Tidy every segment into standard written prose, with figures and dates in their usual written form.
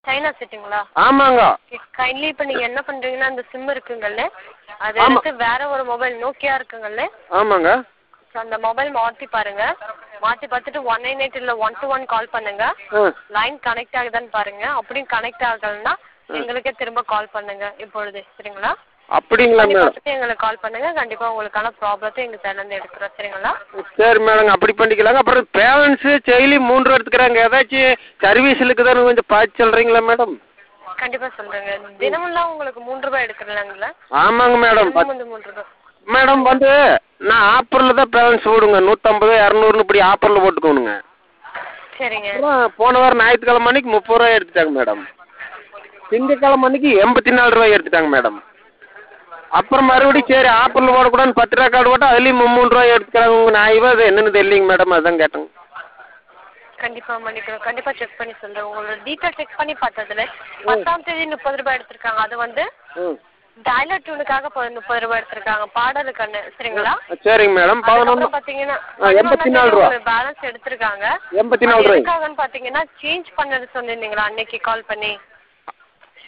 China சிட்டிங்களா? ஆமாங்க. Kindly இப்போ நீங்கள் என்ன பண்ணுறீங்கன்னா அந்த சிம் இருக்குங்கல்ல அதை எடுத்து வேற ஒரு மொபைல் நோக்கியா இருக்குங்கல்ல. ஆமாங்க. ஸோ அந்த மொபைல் மாற்றி பாருங்க. மாற்றி பார்த்துட்டு 198 இல்லை 121 கால் பண்ணுங்க. லைன் கனெக்ட் ஆகுதான்னு பாருங்க. அப்படியும் கனெக்ட் ஆகலைன்னா எங்களுக்கே திரும்ப கால் பண்ணுங்க இப்பொழுது. சரிங்களா? அப்படிங்களா மேடம்? எங்களுக்கு கால் பண்ணுங்க. கண்டிப்பா உங்களுக்கான ப்ராப்ளத்தை எங்க சைட்லேருந்து எடுக்கிறோம். சரிங்களா? சரி மேடம், அப்படி பண்ணிக்கலாங்க. அப்புறம் பேலன்ஸு டெய்லி 3 ரூபா எடுத்துக்கிறாங்க. ஏதாச்சும் சர்வீஸ் இருக்குதான்னு கொஞ்சம் பார்த்து சொல்கிறீங்களா மேடம்? கண்டிப்பா சொல்றேங்க. தினமெல்லாம் உங்களுக்கு 3 ரூபாய் எடுக்கிறலாங்களா? ஆமாங்க மேடம். 3 ரூபாய் மேடம் வந்து நான் ஆப்பரில் தான் பேலன்ஸ் போடுங்க. 150 200 இப்படி ஆப்பரில் போட்டுக்கோணுங்க. சரிங்க. போன வாரம் ஞாயிற்றுக்கிழமை அன்னைக்கு 30 ரூபாய் எடுத்துட்டாங்க மேடம். திங்கக்கிழமை அன்னைக்கு 84 ரூபாய் எடுத்துட்டாங்க மேடம். அப்புறம் மறுபடியும் சரி ஆப்பரில் போடக்கூடாதுன்னு 10 ரூபா கார்டு போட்டால் அதுலேயும் 3 ரூபாய் எடுத்துக்கிறாங்க. உங்கள் நாய்வா அது என்னன்னு தெரியலிங்க மேடம், அதுதான் கேட்டேங்க. கண்டிப்பா மன்னிக்கணும். கண்டிப்பா செக் பண்ணி சொல்றேன். உங்களோட டீட்டெயில் செக் பண்ணி பார்த்ததுல 10ஆம் தேதி 30 ரூபாய் எடுத்திருக்காங்க. அது வந்து டயலர் டியூனுக்காக 30 ரூபாய் எடுத்திருக்காங்க பாடலுக்கு. சரிங்களா? சரிங்க மேடம். 11 பாத்தீங்கன்னா 84 ரூபா பேலன்ஸ் எடுத்திருக்காங்க. 84 ரூபாய் எதுக்காகன்னு பாத்தீங்கன்னா சேஞ்ச் பண்ணது சொன்னீங்களா அன்னைக்கு கால் பண்ணி?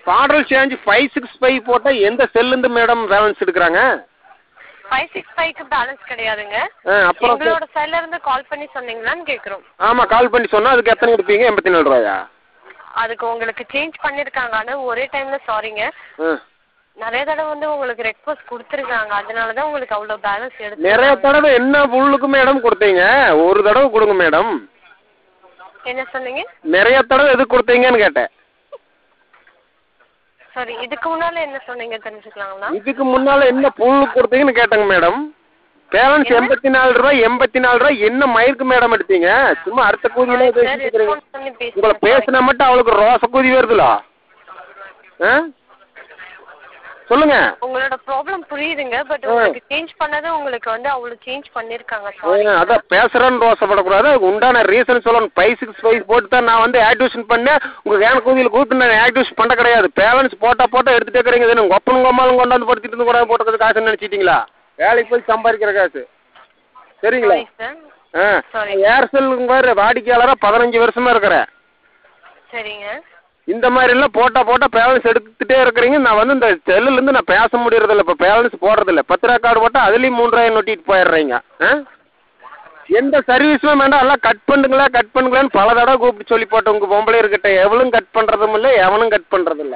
மாடல் சேஞ்ச் 565 போட்டால் எந்த செல்லுந்து மேடம் பேலன்ஸ் எடுக்கிறாங்க? 565க்கு பேலன்ஸ் கிடையாதுங்க. அப்புறம் உங்களோட சைட்ல இருந்து கால் பண்ணி சொன்னீங்களான்னு கேக்குறோம். ஆமா, கால் பண்ணி சொன்னா அதுக்கு எத்தனை எடுப்பீங்க? 84 ரூபாயா? அதுக்கு உங்களுக்கு சேஞ்ச் பண்ணிருக்காங்க. ஒரே டைம்ல சாரிங்க. நிறைய தடவை வந்து உங்களுக்கு ரெக்வஸ்ட் கொடுத்துருக்காங்க. அதனாலதான் உங்களுக்கு அவ்வளவு பேலன்ஸ் எடுத்து. நிறைய தடவை என்ன புல்லுக்கு மேடம் கொடுத்தீங்க? ஒரு தடவை கொடுங்க மேடம். என்ன சொன்னீங்க? நிறைய தடவை எதுக்கு கொடுத்தீங்கன்னு கேட்டேன். சரி, இதுக்கு முன்னால என்ன சொன்னீங்க தெரிஞ்சுக்கலாங்களா? இதுக்கு முன்னால என்ன புல்லுக்கு கொடுத்தீங்கன்னு கேட்டேங்க மேடம். பேலன்ஸ் 84 ரூபாய் 84 ரூபாய் என்ன மயிருக்கு மேடம் எடுத்தீங்க? சும்மா அடுத்த கூதியில உங்களை பேசினா மட்டும் அவளுக்கு ரோச கூதி வருதுல. சொல்லுங்க. உங்களோட ப்ராப்ளம் புரியுதுங்க. பட் உங்களுக்கு சேஞ்ச் பண்ணது உங்களுக்கு வந்து அவ்வளவு சேஞ்ச் பண்ணிருக்காங்க. அதான் பேசுறேன்னு ரோசப்படக்கூடாது. உண்டான ரீசன் சொல்லணும். 565 போட்டு தான் நான் வந்து ஆக்டிவேஷன் பண்ணேன். உங்க வேன கூதியில் கூப்பிட்டு நான் ஆக்டிவேஷன் பண்ண கிடையாது. பேலன்ஸ் போட்டா எடுத்துட்டே இருக்கிறீங்க. உங்க ஒப்பனும் அம்மாலும் கொண்டாந்து படுத்திட்டு இருந்து கூட போட்டது காசு நினைச்சிட்டீங்களா? வேலைக்கு போய் சம்பாதிக்கிற காசு. சரிங்களா? ஏர்செல் வாடிக்கையாளராக 15 வருஷமா இருக்கிறேன். சரிங்க. இந்த மாதிரிலாம் போட்டா பேலன்ஸ் எடுத்துகிட்டே இருக்கிறீங்க. நான் வந்து இந்த செல்லுலேருந்து நான் பேச முடியறதில்ல. இப்போ பேலன்ஸ் போடுறதில்ல. 10 ரூபா கார்டு போட்டால் அதுலேயும் 3 ரூபாய் நொட்டிட்டு போயிடுறீங்க. எந்த சர்வீஸுமே வேண்டாம். எல்லாம் கட் பண்ணுங்களான்னு பல தடவை கூப்பிட்டு சொல்லி போட்டேன். உங்கள் பொம்பளை இருக்கிட்ட எவளும் கட் பண்ணுறதும் இல்லை, எவனும் கட் பண்ணுறதில்ல.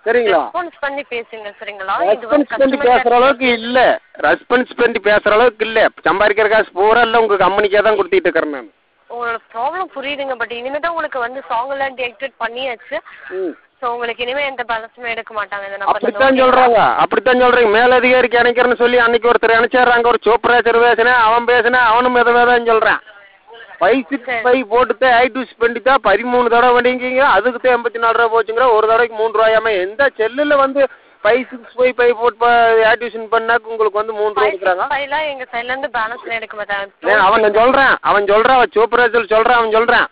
சரிங்களா? ரெஸ்பான்ஸ் பண்ணி பேசுங்க. சரிங்களா? ரெஸ்பான்ஸ் பண்ணி பேசுகிற அளவுக்கு இல்லை. ரெஸ்பான்ஸ் பண்ணி பேசுகிற அளவுக்கு இல்லை. சம்பாதிக்கிற காசு பூரா இல்லை உங்கள் கம்பெனிக்கே தான் கொடுத்துட்டு இருக்கிறேன் நான். உங்களோட ப்ராப்ளம் புரியுதுங்க. பட் இனிமே தான் உங்களுக்கு வந்து சாங் எல்லாம் டீஆக்டிவேட் பண்ணியாச்சு. ஸோ உங்களுக்கு இனிமே எந்த பேலன்ஸுமே எடுக்க மாட்டாங்க. அப்படித்தான் சொல்றாங்க. மேலதிகாரிக்கு அணைக்கிறேன்னு சொல்லி அன்னைக்கு ஒருத்தர் அணைச்சாரு. ஒரு சூப்பராச்சர் பேசினேன், அவனும் எதாவது சொல்றான். 565 போட்டுதான் ஆக்டிவேட் பண்ணிட்டா 13 தடவை வண்டிங்க. அதுக்கு தான் 84 ரூபா போச்சுங்கிற. ஒரு தடவைக்கு 3 ரூபாயாம. எந்த செல்லுல வந்து 565 போட்டு ஆக்டிவேஷன் பண்ணாக்கு உங்களுக்கு வந்து 3 ரூபா எடுக்கிறாங்க. எங்க சைட்ல இருந்து பேலன்ஸ் எடுக்க மாட்டாங்க. அவன் சொல்றான் சூப்பராச்சர் சொல்றான். அவன் சொல்றான்.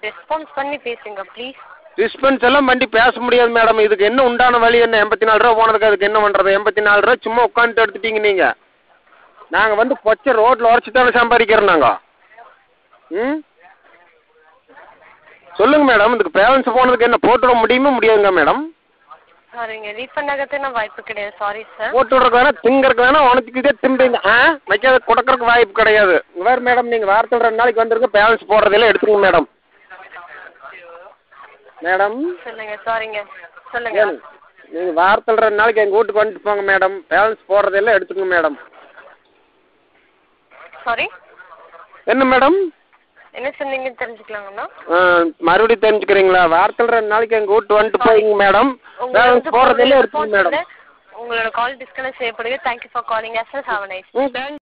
ரெஸ்பான்ஸ் பண்ணி பேசுங்க ப்ளீஸ். ரெஸ்பான்ஸ் எல்லாம் பண்ணி பேச முடியாது மேடம். இதுக்கு என்ன உண்டான வழி என்ன? 84 ரூபா போனதுக்கு அதுக்கு என்ன பண்றது? 84 ரூபா சும்மா உட்காந்துட்டு எடுத்துட்டீங்க நீங்க. நாங்க வந்து பொச்ச ரோட்ல உடச்சு தானே சம்பாதிக்கிறோம் நாங்க. சொல்லுங்க மேடம். இதுக்கு பேலன்ஸ் போனதுக்கு என்ன போட்டுவிட முடியாதுங்க மேடம்? சாரிங்க, ரீஃபண்ட் ஆகிறதுக்கு வாய்ப்பு கிடையாது. Sorry sir. போட்டு விட்றதுக்கு வேணா திங்கறதுக்கு வேணா உனக்கு இதே திம்பிங்க. வைக்காத கொடுக்கறதுக்கு வாய்ப்பு கிடையாது. வேறு மேடம் நீங்கள் வாரத்தில் 2 நாளைக்கு வந்துருங்க. பேலன்ஸ் போடுறதெல்லாம் எடுத்துக்கோங்க மேடம். சொல்லுங்க. சாரிங்க, சொல்லுங்க. நீங்கள் வாரத்தில் 2 நாளைக்கு எங்கள் வீட்டுக்கு வந்துட்டு போங்க மேடம். பேலன்ஸ் போடுறதெல்லாம் எடுத்துக்கோங்க மேடம். சாரி என்ன மேடம்? என்ன சொன்னீங்க தெரிஞ்சுக்கலாங்களா? மறுபடியும் தெரிஞ்சுக்கிறீங்களா? வாரத்தில் 2 நாளைக்கு எங்கள் வீட்டு வந்துட்டு போயிங்க மேடம். பேலன்ஸ் போடுறதெல்லாம் எடுத்துக்கோங்க மேடம். உங்களோட கால் டிஸ்கனெக்ட் செய்யப்படுது. Thank you for calling. Have a nice day.